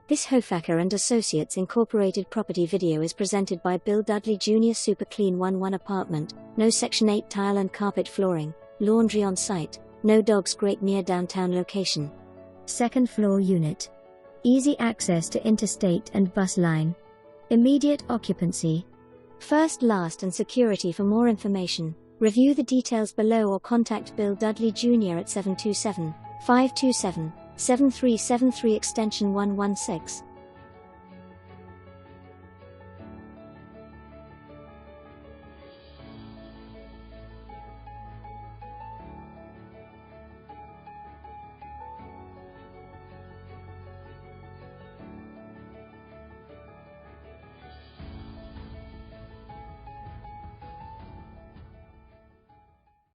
This Hofacker Associates Incorporated property video is presented by Bill Dudley Jr. Super Clean 1-1 apartment, no Section 8 tile and carpet flooring, laundry on site, no dogs, great near downtown location. Second floor unit. Easy access to interstate and bus line. Immediate occupancy. First, last and security. For more information, review the details below or contact Bill Dudley Jr. at 727-527-7373 extension 116.